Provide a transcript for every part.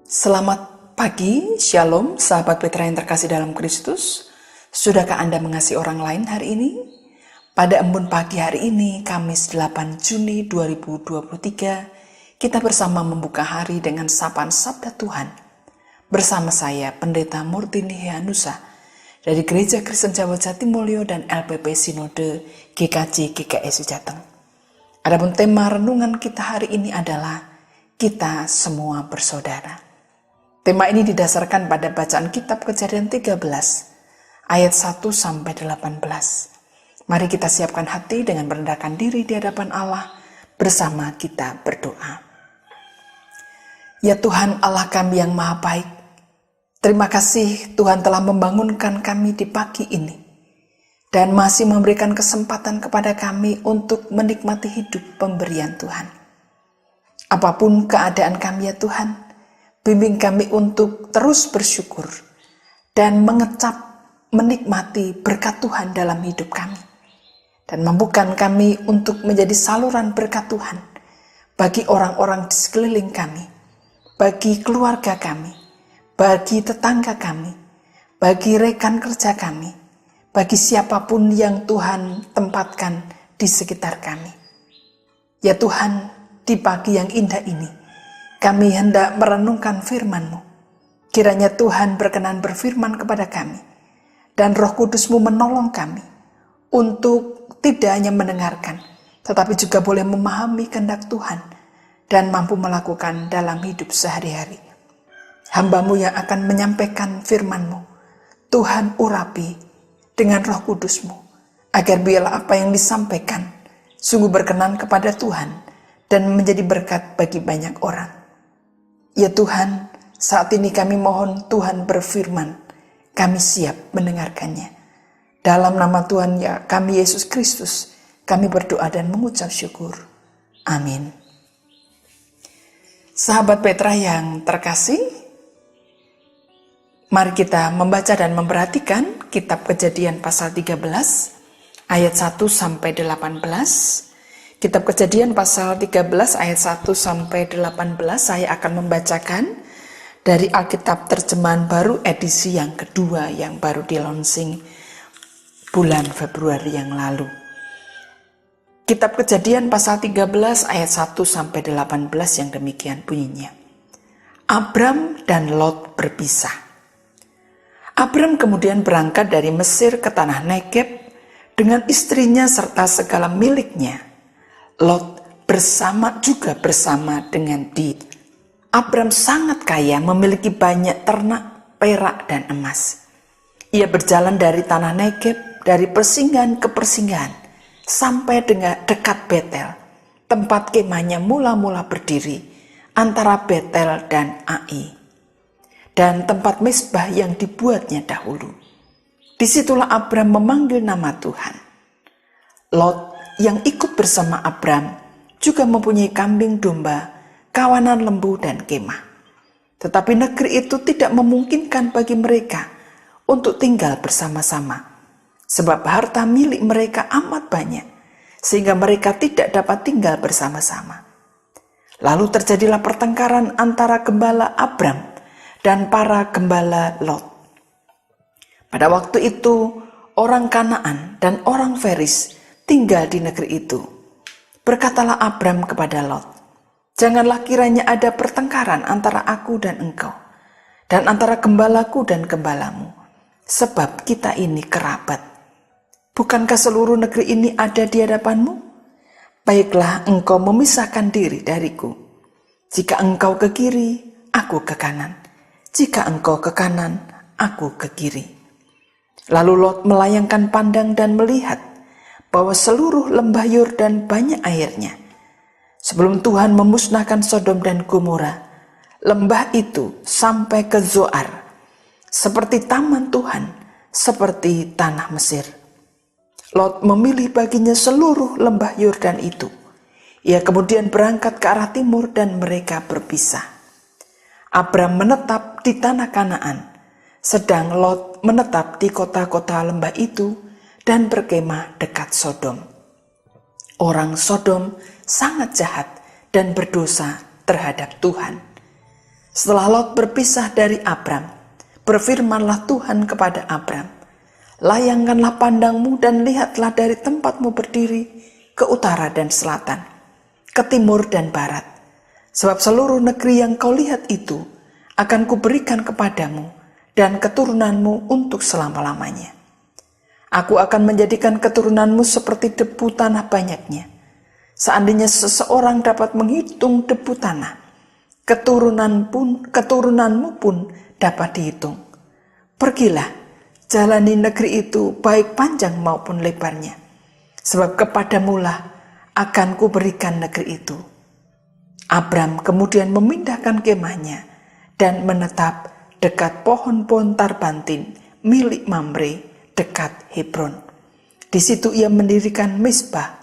Selamat pagi, Shalom, sahabat Petra yang terkasih dalam Kristus. Sudahkah Anda mengasihi orang lain hari ini? Pada embun pagi hari ini, Kamis 8 Juni 2023, kita bersama membuka hari dengan sapaan Sabda Tuhan. Bersama saya, Pendeta Murtini Heanusa, dari Gereja Kristen Jawa Jatimulyo dan LPP Sinode GKJ GKS Jateng. Adapun tema renungan kita hari ini adalah kita semua bersaudara. Tema ini didasarkan pada bacaan kitab Kejadian 13 ayat 1-18. Mari kita siapkan hati dengan merendahkan diri di hadapan Allah, bersama kita berdoa. Ya Tuhan Allah kami yang maha baik, terima kasih Tuhan telah membangunkan kami di pagi ini dan masih memberikan kesempatan kepada kami untuk menikmati hidup pemberian Tuhan. Apapun keadaan kami ya Tuhan, bimbing kami untuk terus bersyukur dan menikmati berkat Tuhan dalam hidup kami. Dan mampukan kami untuk menjadi saluran berkat Tuhan bagi orang-orang di sekeliling kami, bagi keluarga kami, bagi tetangga kami, bagi rekan kerja kami, bagi siapapun yang Tuhan tempatkan di sekitar kami. Ya Tuhan, di pagi yang indah ini, kami hendak merenungkan firman-Mu. Kiranya Tuhan berkenan berfirman kepada kami, dan Roh Kudus-Mu menolong kami untuk tidak hanya mendengarkan, tetapi juga boleh memahami kehendak Tuhan dan mampu melakukan dalam hidup sehari-hari. Hamba-Mu yang akan menyampaikan firman-Mu, Tuhan urapi dengan Roh Kudus-Mu, agar biarlah apa yang disampaikan sungguh berkenan kepada Tuhan dan menjadi berkat bagi banyak orang. Ya Tuhan, saat ini kami mohon Tuhan berfirman, kami siap mendengarkannya. Dalam nama Tuhan ya kami Yesus Kristus, kami berdoa dan mengucap syukur. Amin. Sahabat Petra yang terkasih, mari kita membaca dan memperhatikan kitab Kejadian pasal 13 ayat 1-18. Kitab Kejadian pasal 13 ayat 1-18 saya akan membacakan dari Alkitab Terjemahan Baru edisi yang kedua yang baru di-launching bulan Februari yang lalu. Kitab Kejadian pasal 13 ayat 1-18 yang demikian bunyinya. Abram dan Lot berpisah. Abram kemudian berangkat dari Mesir ke tanah Negeb dengan istrinya serta segala miliknya. Lot bersama dengan dia. Abram sangat kaya, memiliki banyak ternak, perak, dan emas. Ia berjalan dari tanah Negeb, dari persinggahan ke persinggahan, sampai dengan dekat Betel, tempat kemahnya mula-mula berdiri, antara Betel dan Ai, dan tempat mezbah yang dibuatnya dahulu. Disitulah Abram memanggil nama Tuhan. Lot yang ikut bersama Abram juga mempunyai kambing domba, kawanan lembu, dan kemah. Tetapi negeri itu tidak memungkinkan bagi mereka untuk tinggal bersama-sama, sebab harta milik mereka amat banyak, sehingga mereka tidak dapat tinggal bersama-sama. Lalu terjadilah pertengkaran antara gembala Abram dan para gembala Lot. Pada waktu itu, orang Kanaan dan orang Feris tinggal di negeri itu. Berkatalah Abram kepada Lot, janganlah kiranya ada pertengkaran antara aku dan engkau, dan antara gembalaku dan gembalamu, sebab kita ini kerabat. Bukankah seluruh negeri ini ada di hadapanmu? Baiklah engkau memisahkan diri dariku. Jika engkau ke kiri, aku ke kanan. Jika engkau ke kanan, aku ke kiri. Lalu Lot melayangkan pandang dan melihat bahwa seluruh lembah Yordan banyak airnya. Sebelum Tuhan memusnahkan Sodom dan Gomora, lembah itu sampai ke Zoar, seperti taman Tuhan, seperti tanah Mesir. Lot memilih baginya seluruh lembah Yordan itu. Ia kemudian berangkat ke arah timur dan mereka berpisah. Abram menetap di tanah Kanaan, sedang Lot menetap di kota-kota lembah itu dan berkemah dekat Sodom. Orang Sodom sangat jahat dan berdosa terhadap Tuhan. Setelah Lot berpisah dari Abram, berfirmanlah Tuhan kepada Abram, layangkanlah pandangmu dan lihatlah dari tempatmu berdiri ke utara dan selatan, ke timur dan barat. Sebab seluruh negeri yang kau lihat itu akan kuberikan kepadamu dan keturunanmu untuk selama-lamanya. Aku akan menjadikan keturunanmu seperti debu tanah banyaknya. Seandainya seseorang dapat menghitung debu tanah, keturunanmu pun dapat dihitung. Pergilah, jalani negeri itu baik panjang maupun lebarnya, sebab kepadamulah akan kuberikan negeri itu. Abram kemudian memindahkan kemahnya dan menetap dekat pohon-pohon tarbantin milik Mamre dekat Hebron. Di situ ia mendirikan mezbah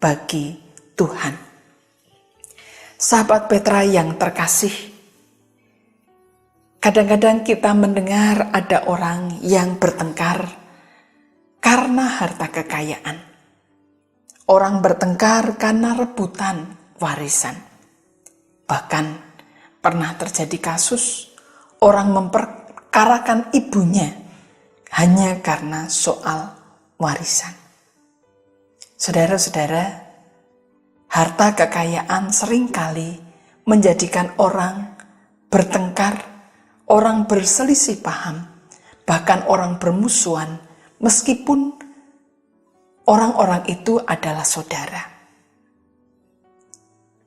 bagi Tuhan. Sahabat Petra yang terkasih, kadang-kadang kita mendengar ada orang yang bertengkar karena harta kekayaan. Orang bertengkar karena rebutan warisan. Bahkan pernah terjadi kasus orang memperkarakan ibunya hanya karena soal warisan. Saudara-saudara, harta kekayaan seringkali menjadikan orang bertengkar, orang berselisih paham, bahkan orang bermusuhan, meskipun orang-orang itu adalah saudara.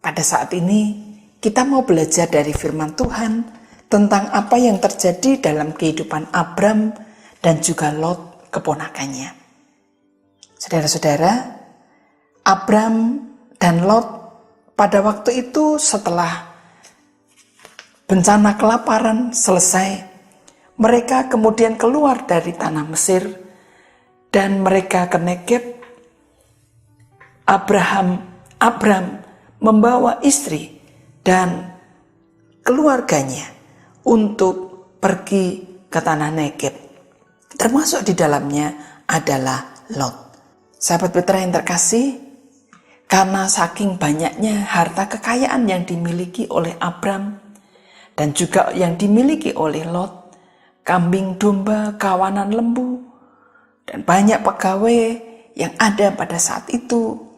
Pada saat ini, kita mau belajar dari firman Tuhan tentang apa yang terjadi dalam kehidupan Abram dan juga Lot keponakannya. Saudara-saudara, Abram dan Lot pada waktu itu setelah bencana kelaparan selesai, mereka kemudian keluar dari tanah Mesir dan mereka ke Negeb. Abram membawa istri dan keluarganya untuk pergi ke tanah Negeb. Termasuk di dalamnya adalah Lot. Sahabat Petra yang terkasih, karena saking banyaknya harta kekayaan yang dimiliki oleh Abram dan juga yang dimiliki oleh Lot, kambing domba, kawanan lembu, dan banyak pegawai yang ada pada saat itu,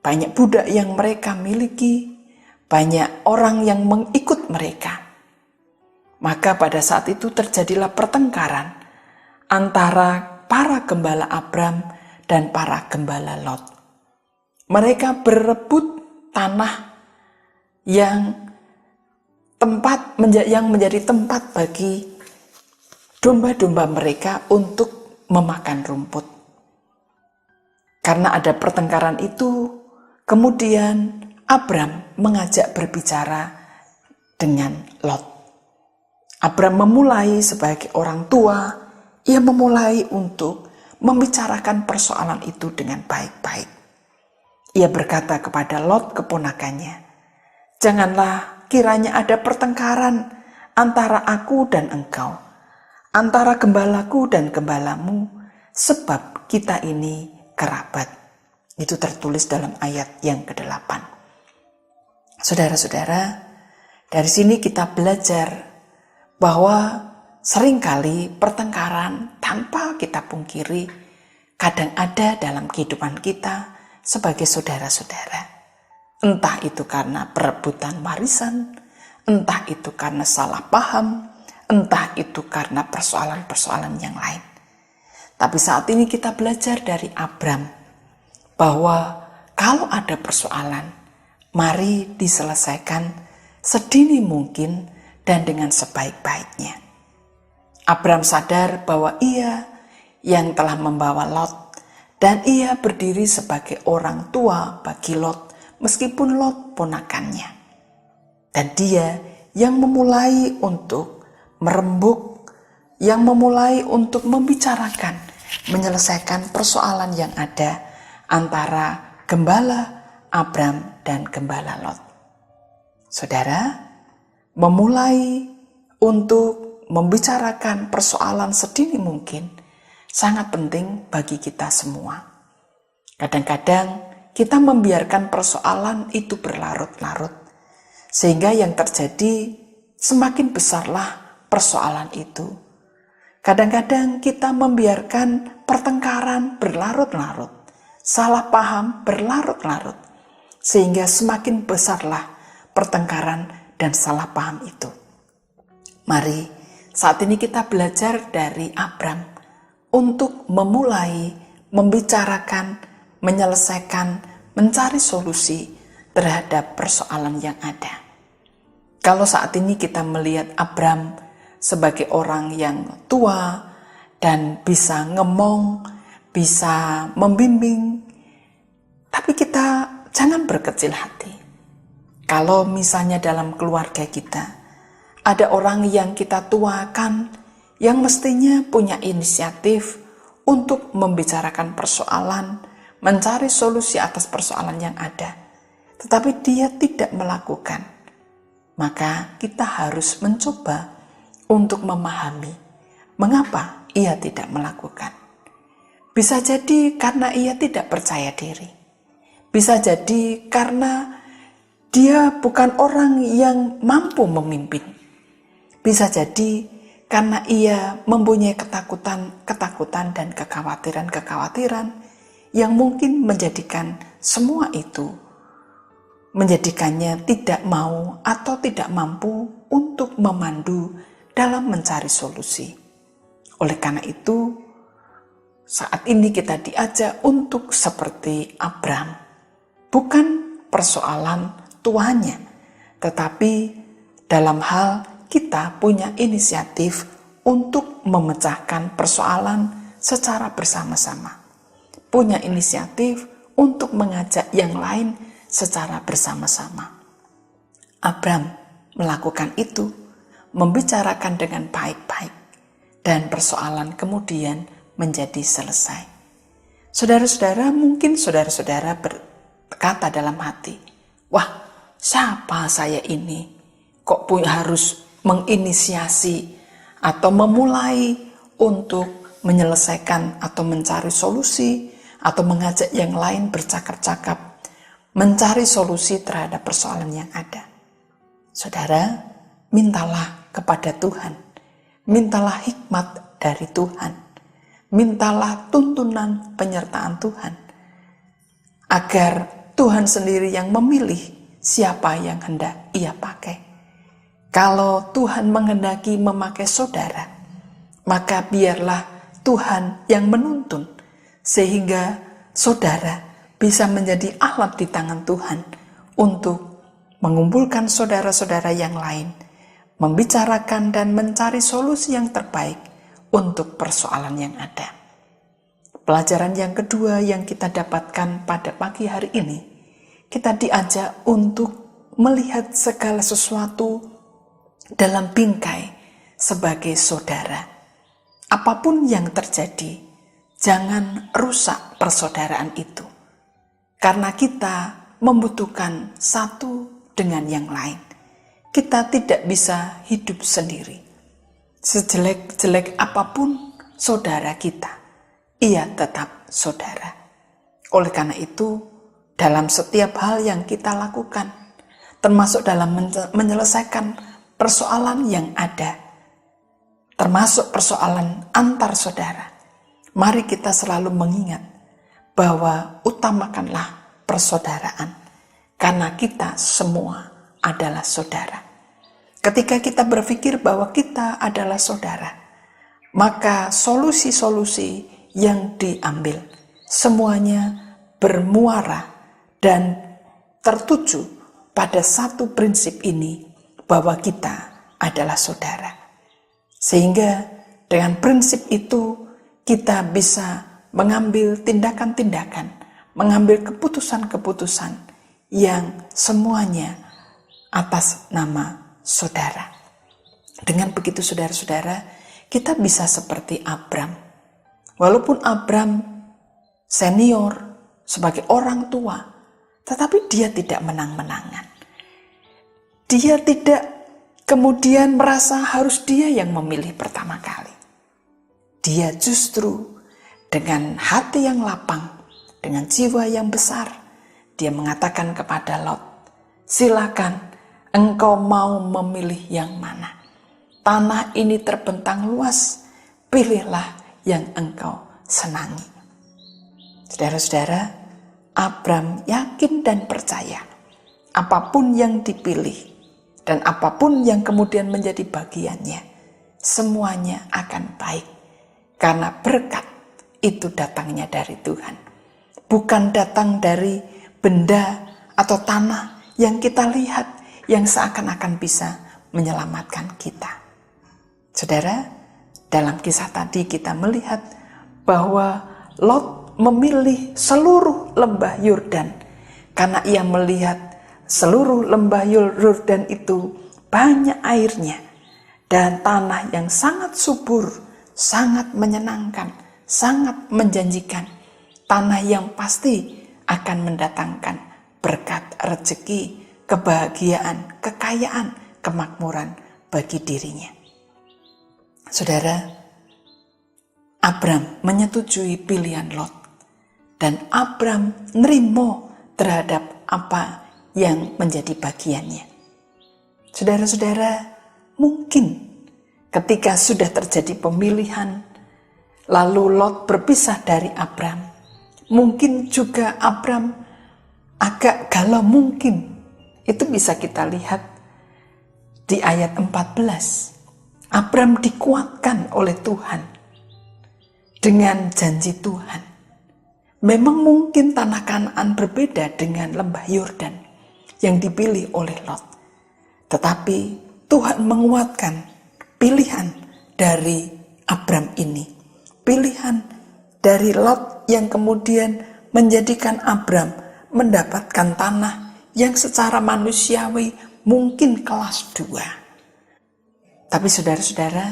banyak budak yang mereka miliki, banyak orang yang mengikut mereka. Maka pada saat itu terjadilah pertengkaran antara para gembala Abram dan para gembala Lot. Mereka berebut tanah yang menjadi tempat bagi domba-domba mereka untuk memakan rumput. Karena ada pertengkaran itu, kemudian Abram mengajak berbicara dengan Lot. Abram memulai sebagai orang tua, ia memulai untuk membicarakan persoalan itu dengan baik-baik. Ia berkata kepada Lot keponakannya, "Janganlah kiranya ada pertengkaran antara aku dan engkau, antara gembalaku dan gembalamu, sebab kita ini kerabat." Itu tertulis dalam ayat yang ke-8. Saudara-saudara, dari sini kita belajar bahwa seringkali pertengkaran tanpa kita pungkiri kadang ada dalam kehidupan kita sebagai saudara-saudara. Entah itu karena perebutan warisan, entah itu karena salah paham, entah itu karena persoalan-persoalan yang lain. Tapi saat ini kita belajar dari Abram bahwa kalau ada persoalan, mari diselesaikan sedini mungkin dan dengan sebaik-baiknya. Abram sadar bahwa ia yang telah membawa Lot dan ia berdiri sebagai orang tua bagi Lot meskipun Lot ponakannya. Dan dia yang memulai untuk merembuk, yang memulai untuk membicarakan, menyelesaikan persoalan yang ada antara gembala Abram dan gembala Lot. Saudara, memulai untuk membicarakan persoalan sedini mungkin sangat penting bagi kita semua. Kadang-kadang kita membiarkan persoalan itu berlarut-larut, sehingga yang terjadi semakin besarlah persoalan itu. Kadang-kadang kita membiarkan pertengkaran berlarut-larut, salah paham berlarut-larut, sehingga semakin besarlah pertengkaran dan salah paham itu. Mari saat ini kita belajar dari Abram untuk memulai membicarakan, menyelesaikan, mencari solusi terhadap persoalan yang ada. Kalau saat ini kita melihat Abram sebagai orang yang tua dan bisa ngemong, bisa membimbing, tapi kita jangan berkecil hati. Kalau misalnya dalam keluarga kita ada orang yang kita tuakan yang mestinya punya inisiatif untuk membicarakan persoalan, mencari solusi atas persoalan yang ada, tetapi dia tidak melakukan, maka kita harus mencoba untuk memahami mengapa ia tidak melakukan. Bisa jadi karena ia tidak percaya diri. Bisa jadi karena dia bukan orang yang mampu memimpin. Bisa jadi karena ia mempunyai ketakutan dan kekhawatiran yang mungkin menjadikan semua itu menjadikannya tidak mau atau tidak mampu untuk memandu dalam mencari solusi. Oleh karena itu, saat ini kita diajak untuk seperti Abram. Bukan persoalan tuanya, tetapi dalam hal kita punya inisiatif untuk memecahkan persoalan secara bersama-sama. Punya inisiatif untuk mengajak yang lain secara bersama-sama. Abram melakukan itu, membicarakan dengan baik-baik, dan persoalan kemudian menjadi selesai. Saudara-saudara, mungkin saudara-saudara berkata dalam hati, wah, siapa saya ini? Kok harus menginisiasi atau memulai untuk menyelesaikan atau mencari solusi atau mengajak yang lain bercakap-cakap mencari solusi terhadap persoalan yang ada. Saudara, mintalah kepada Tuhan, mintalah hikmat dari Tuhan, mintalah tuntunan penyertaan Tuhan, agar Tuhan sendiri yang memilih siapa yang hendak ia pakai. Kalau Tuhan menghendaki memakai saudara, maka biarlah Tuhan yang menuntun, sehingga saudara bisa menjadi alat di tangan Tuhan untuk mengumpulkan saudara-saudara yang lain, membicarakan dan mencari solusi yang terbaik untuk persoalan yang ada. Pelajaran yang kedua yang kita dapatkan pada pagi hari ini, kita diajak untuk melihat segala sesuatu dalam bingkai sebagai saudara. Apapun yang terjadi, jangan rusak persaudaraan itu. Karena kita membutuhkan satu dengan yang lain. Kita tidak bisa hidup sendiri. Sejelek-jelek apapun saudara kita, ia tetap saudara. Oleh karena itu, dalam setiap hal yang kita lakukan, termasuk dalam menyelesaikan persoalan yang ada, termasuk persoalan antar saudara, mari kita selalu mengingat bahwa utamakanlah persaudaraan, karena kita semua adalah saudara. Ketika kita berpikir bahwa kita adalah saudara, maka solusi-solusi yang diambil semuanya bermuara dan tertuju pada satu prinsip ini, bahwa kita adalah saudara. Sehingga dengan prinsip itu kita bisa mengambil tindakan-tindakan, mengambil keputusan-keputusan yang semuanya atas nama saudara. Dengan begitu saudara-saudara, kita bisa seperti Abram. Walaupun Abram senior sebagai orang tua, tetapi dia tidak menang-menangan. Dia tidak kemudian merasa harus dia yang memilih pertama kali. Dia justru dengan hati yang lapang, dengan jiwa yang besar, dia mengatakan kepada Lot, silakan Engkau mau memilih yang mana? Tanah ini terbentang luas, pilihlah yang engkau senangi. Saudara-saudara, Abram yakin dan percaya apapun yang dipilih dan apapun yang kemudian menjadi bagiannya, semuanya akan baik. Karena berkat itu datangnya dari Tuhan. Bukan datang dari benda atau tanah yang kita lihat yang seakan-akan bisa menyelamatkan kita. Saudara, dalam kisah tadi kita melihat bahwa Lot memilih seluruh lembah Yordan karena ia melihat seluruh lembah Yordan itu banyak airnya dan tanah yang sangat subur, sangat menyenangkan, sangat menjanjikan. Tanah yang pasti akan mendatangkan berkat, rezeki, kebahagiaan, kekayaan, kemakmuran bagi dirinya. Saudara, Abram menyetujui pilihan Lot dan Abram nerimo terhadap apa yang menjadi bagiannya. Saudara-saudara, mungkin ketika sudah terjadi pemilihan, lalu Lot berpisah dari Abram, mungkin juga Abram agak galau mungkin. Itu bisa kita lihat di ayat 14. Abram dikuatkan oleh Tuhan dengan janji Tuhan. Memang mungkin tanah Kanaan berbeda dengan lembah Yordan yang dipilih oleh Lot. Tetapi Tuhan menguatkan pilihan dari Abram ini. Pilihan dari Lot yang kemudian menjadikan Abram mendapatkan tanah yang secara manusiawi mungkin kelas 2. Tapi saudara-saudara,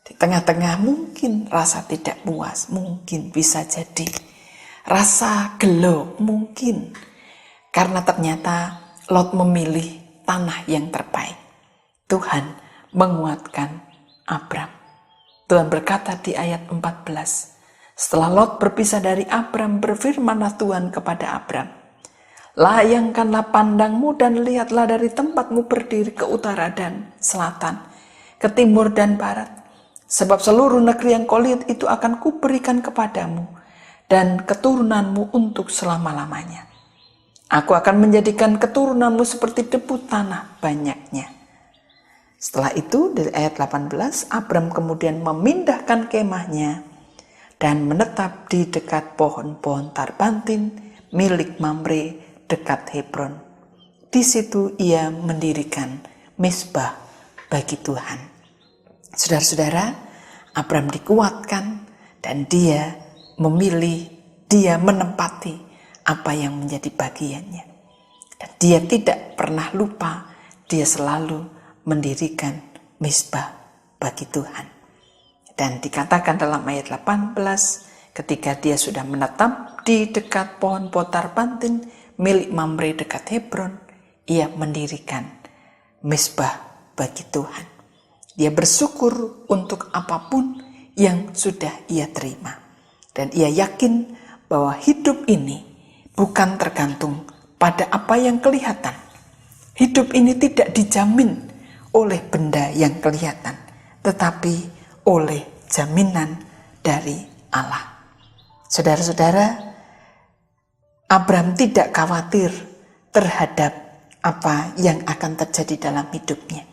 di tengah-tengah mungkin rasa tidak puas, mungkin bisa jadi rasa gelo, mungkin karena ternyata Lot memilih tanah yang terbaik. Tuhan menguatkan Abram. Tuhan berkata di ayat 14, setelah Lot berpisah dari Abram, berfirmanlah Tuhan kepada Abram, layangkanlah pandangmu dan lihatlah dari tempatmu berdiri ke utara dan selatan, ke timur dan barat. Sebab seluruh negeri yang kau lihat itu akan kuberikan kepadamu dan keturunanmu untuk selama-lamanya. Aku akan menjadikan keturunanmu seperti debu tanah banyaknya. Setelah itu dari ayat 18, Abram kemudian memindahkan kemahnya dan menetap di dekat pohon-pohon tarbantin milik Mamre dekat Hebron. Di situ ia mendirikan mezbah bagi Tuhan. Saudara-saudara, Abram dikuatkan dan dia memilih, dia menempati apa yang menjadi bagiannya. Dan dia tidak pernah lupa, dia selalu mendirikan mezbah bagi Tuhan. Dan dikatakan dalam ayat 18, ketika dia sudah menetap di dekat pohon tarbantin milik Mamre dekat Hebron, ia mendirikan mezbah bagi Tuhan. Dia bersyukur untuk apapun yang sudah ia terima. Dan ia yakin bahwa hidup ini bukan tergantung pada apa yang kelihatan. Hidup ini tidak dijamin oleh benda yang kelihatan, tetapi oleh jaminan dari Allah. Saudara-saudara, Abram tidak khawatir terhadap apa yang akan terjadi dalam hidupnya.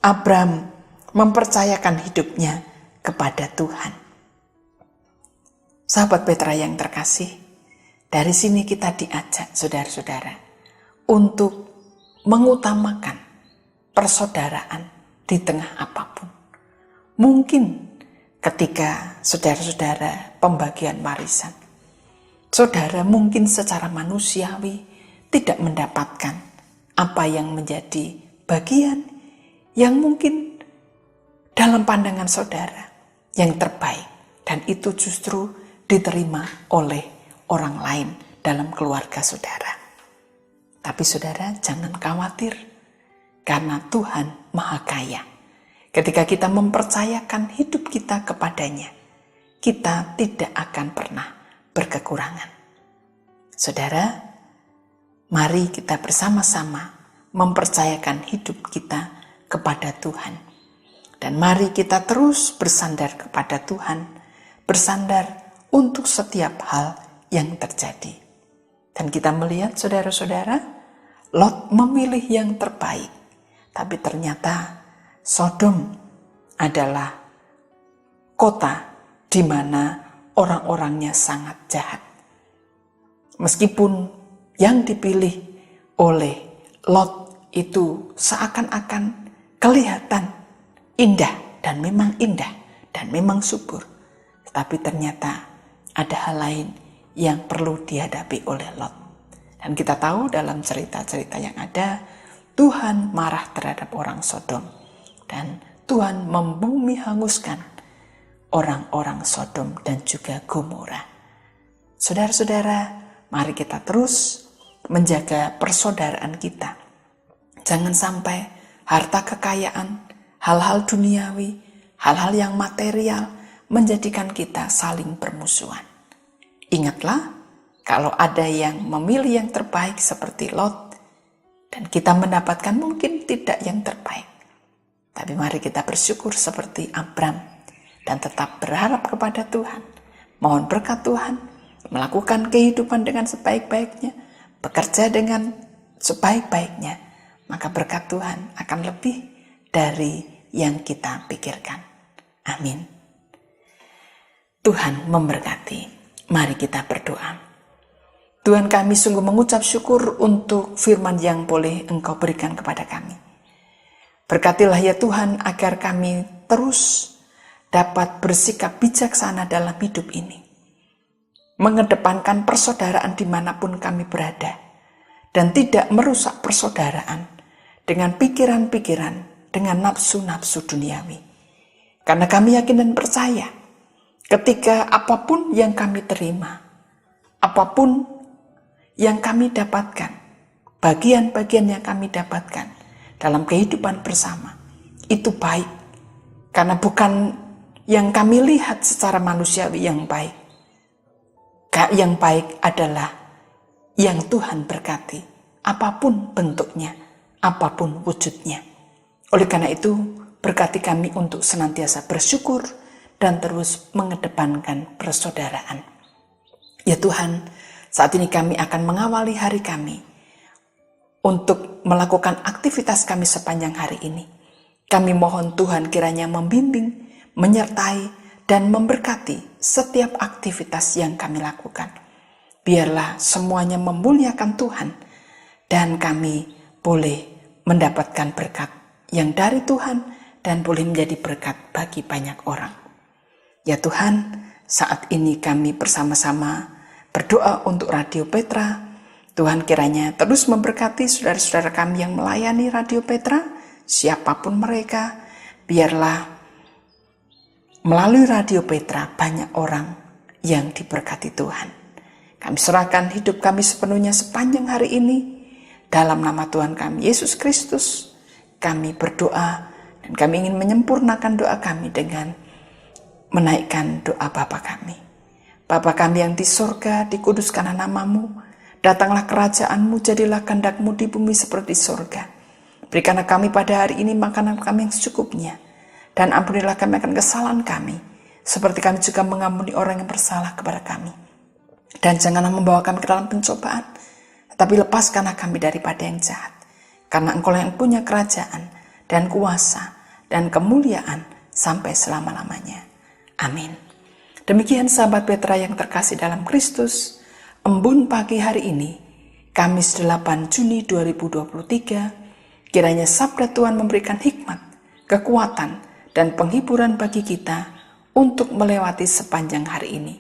Abram mempercayakan hidupnya kepada Tuhan. Sahabat Petra yang terkasih, dari sini kita diajak saudara-saudara untuk mengutamakan persaudaraan di tengah apapun. Mungkin ketika saudara-saudara pembagian warisan, saudara mungkin secara manusiawi tidak mendapatkan apa yang menjadi bagian yang mungkin dalam pandangan saudara yang terbaik, dan itu justru diterima oleh orang lain dalam keluarga saudara. Tapi saudara jangan khawatir, karena Tuhan Maha Kaya. Ketika kita mempercayakan hidup kita kepadanya, kita tidak akan pernah berkekurangan. Saudara, mari kita bersama-sama mempercayakan hidup kita kepada Tuhan. Dan mari kita terus bersandar kepada Tuhan, bersandar untuk setiap hal yang terjadi. Dan kita melihat saudara-saudara, Lot memilih yang terbaik, tapi ternyata Sodom adalah kota di mana orang-orangnya sangat jahat. Meskipun yang dipilih oleh Lot itu seakan-akan kelihatan indah dan memang subur, tapi ternyata ada hal lain yang perlu dihadapi oleh Lot. Dan kita tahu dalam cerita-cerita yang ada, Tuhan marah terhadap orang Sodom dan Tuhan membumi hanguskan orang-orang Sodom dan juga Gomora. Saudara-saudara, mari kita terus menjaga persaudaraan kita. Jangan sampai harta kekayaan, hal-hal duniawi, hal-hal yang material menjadikan kita saling bermusuhan. Ingatlah, kalau ada yang memilih yang terbaik seperti Lot, dan kita mendapatkan mungkin tidak yang terbaik, tapi mari kita bersyukur seperti Abram dan tetap berharap kepada Tuhan. Mohon berkat Tuhan, melakukan kehidupan dengan sebaik-baiknya, bekerja dengan sebaik-baiknya, maka berkat Tuhan akan lebih dari yang kita pikirkan. Amin. Tuhan memberkati. Mari kita berdoa. Tuhan, kami sungguh mengucap syukur untuk firman yang boleh Engkau berikan kepada kami. Berkatilah ya Tuhan agar kami terus dapat bersikap bijaksana dalam hidup ini. Mengedepankan persaudaraan dimanapun kami berada. Dan tidak merusak persaudaraan dengan pikiran-pikiran, dengan nafsu-nafsu duniawi. Karena kami yakin dan percaya ketika apapun yang kami terima, apapun yang kami dapatkan, bagian-bagian yang kami dapatkan dalam kehidupan bersama, itu baik. Karena bukan yang kami lihat secara manusiawi yang baik. Yang baik adalah yang Tuhan berkati, apapun bentuknya, apapun wujudnya. Oleh karena itu, berkati kami untuk senantiasa bersyukur dan terus mengedepankan persaudaraan. Ya Tuhan, saat ini kami akan mengawali hari kami untuk melakukan aktivitas kami sepanjang hari ini. Kami mohon Tuhan kiranya membimbing, menyertai, dan memberkati setiap aktivitas yang kami lakukan. Biarlah semuanya memuliakan Tuhan dan kami boleh mendapatkan berkat yang dari Tuhan dan boleh menjadi berkat bagi banyak orang. Ya Tuhan, saat ini kami bersama-sama berdoa untuk Radio Petra. Tuhan kiranya terus memberkati saudara-saudara kami yang melayani Radio Petra, siapapun mereka. Biarlah melalui Radio Petra banyak orang yang diberkati Tuhan. Kami serahkan hidup kami sepenuhnya sepanjang hari ini. Dalam nama Tuhan kami, Yesus Kristus, kami berdoa dan kami ingin menyempurnakan doa kami dengan menaikkan doa Bapa kami. Bapa kami yang di sorga, dikuduskanlah namamu, datanglah kerajaanmu, jadilah kehendakmu di bumi seperti di sorga. Berikanlah kami pada hari ini makanan kami yang secukupnya, dan ampunilah kami akan kesalahan kami, seperti kami juga mengampuni orang yang bersalah kepada kami. Dan janganlah membawa kami ke dalam pencobaan, tapi lepaskanlah kami daripada yang jahat. Karena Engkau yang punya kerajaan, dan kuasa, dan kemuliaan sampai selama-lamanya. Amin. Demikian sahabat Petra yang terkasih dalam Kristus, embun pagi hari ini, Kamis 8 Juni 2023, kiranya sabda Tuhan memberikan hikmat, kekuatan, dan penghiburan bagi kita untuk melewati sepanjang hari ini.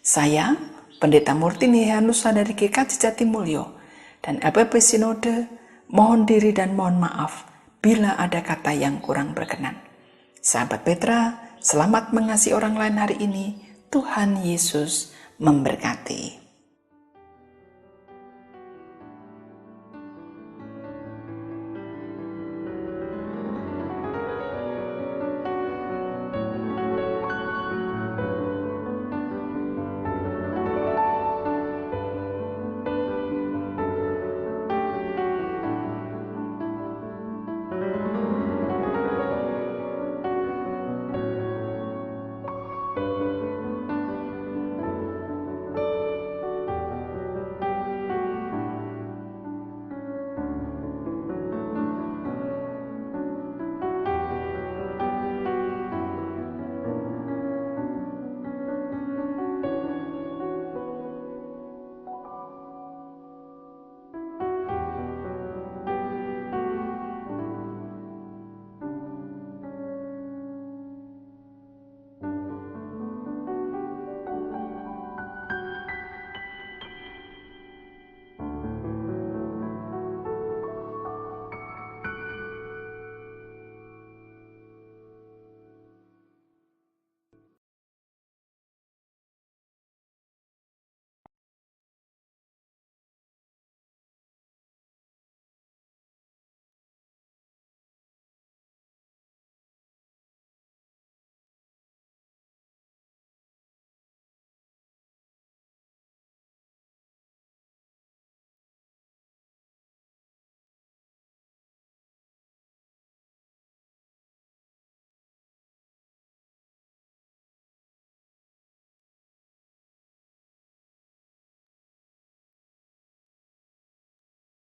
Saya, Pendeta Murtini Hehanusa dari GKJ Jatimulyo, dan LPP Sinode, mohon diri dan mohon maaf bila ada kata yang kurang berkenan. Sahabat Petra, selamat mengasihi orang lain hari ini. Tuhan Yesus memberkati.